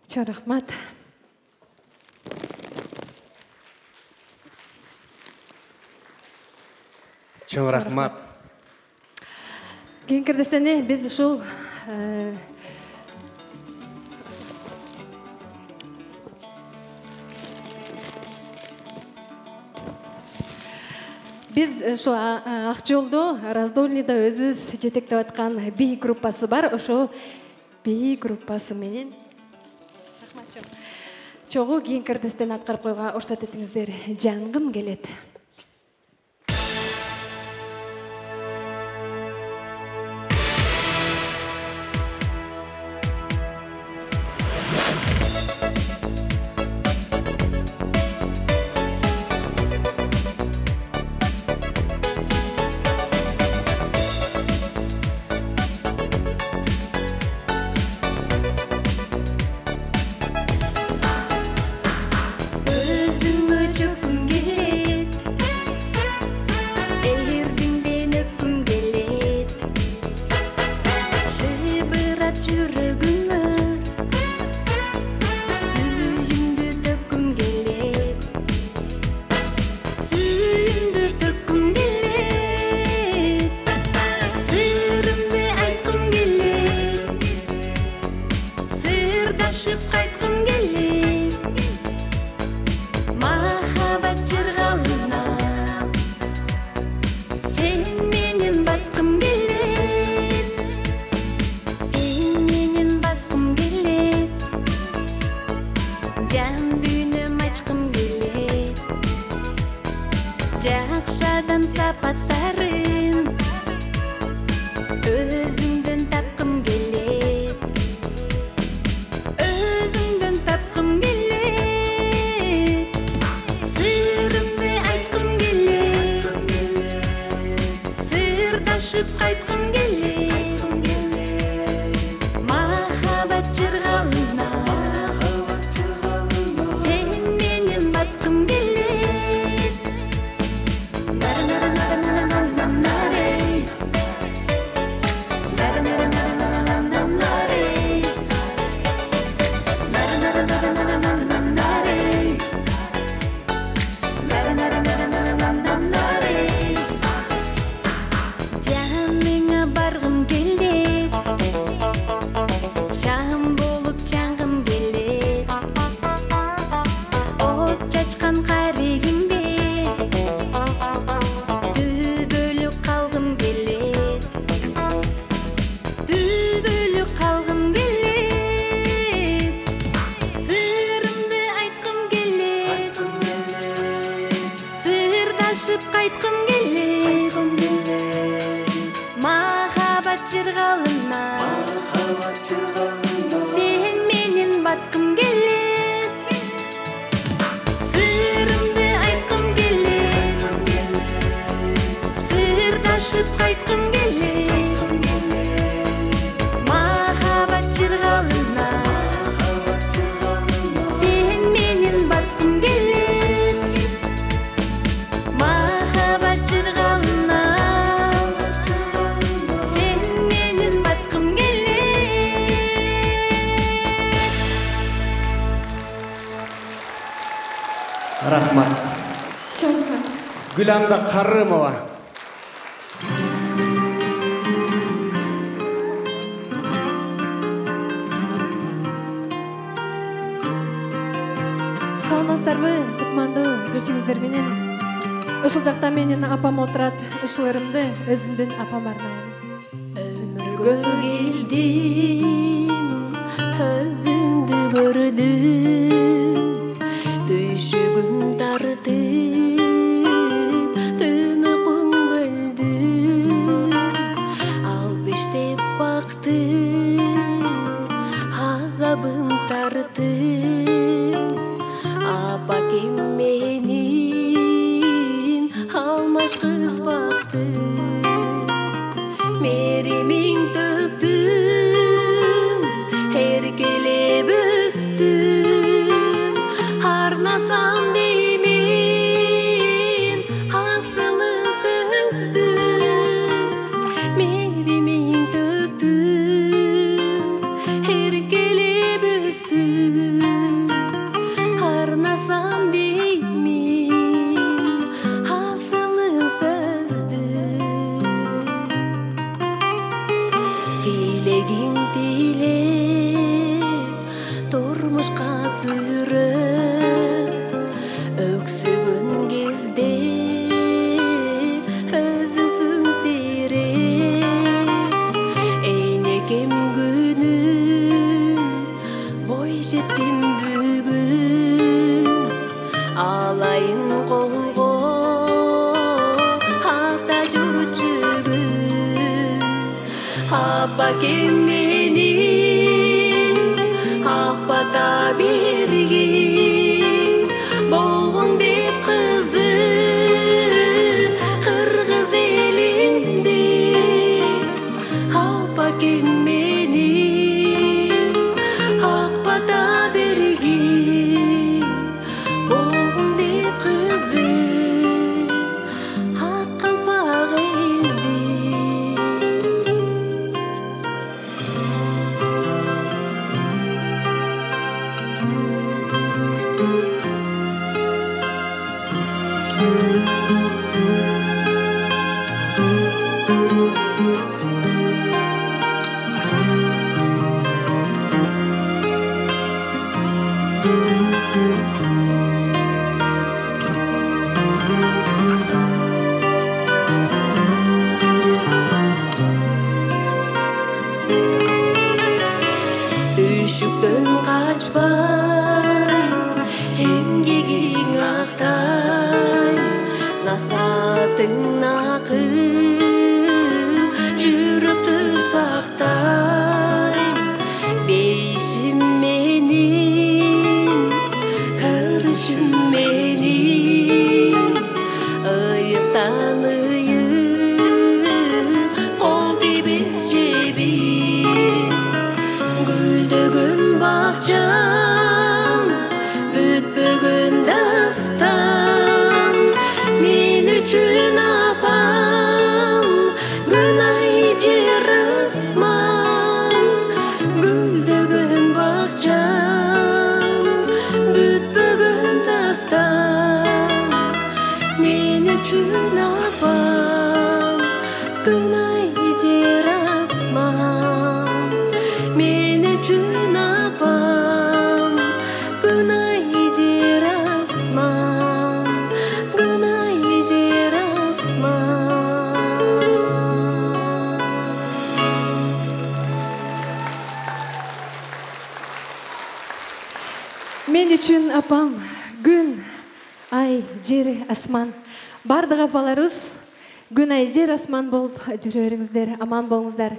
Чоң рахмат. Чоң рахмат. Кейін кірдесіне біз ұшыл Biz şu Ақжолдо, Раздольныйда өзүз жетектеп аткан би группасы бар. Ошо би группасы менен чогуу кийин кырдыстан аткарып койгонго уруксат этиңиздер. Жангым келет. Рахмат. Гүланда Қарымова. Саламатсыздарбы, кутмандуу көчүңүздөр менен. Ушул жакта менин апам отурат. Ушуларымды өзүмдүн апама арнайм. Өмүргө келдим, өзүңдү көрдүм. Düşügüm tartıp, tünüküm böldüm. Al beştep baktım, azabım tartım. Apa kim menin almaş kız baktım. Merimin töktüm, herkelep östüm. Arnasam deyimin asılı sözdüm. Merimin töktüm, herkelep östüm. жеттім бүгін алайын қолға ата жүрчү күн апа кемменин ак бата берген болгон деп кызы кыргыз элинде апа кемменин ак бата берген болгон деп кызы ак калпак элде. Düşüktön kaçpay, emgegin aqtay, nasatın akı, жүрөктү сактайм, бейишим менин, өрүшүм менин, ыйыктан ыйык, кол тийбес жебин. Гүлдөгөн бакчам, бүтпөгөн дастан, мен үчүн апам, күн ай жер асман. Гүлдөгөн бакчам, бүтпөгөн дастан, мен үчүн апам, күн ай жер асман. Men üçün apam, günay jer asman, günay jer asman. Men üçün apam, gün, ay, жер, асман. Бардық апаларыбыз, gün, ay, жер, асман болып жүреріңіздер, аман болыңыздар.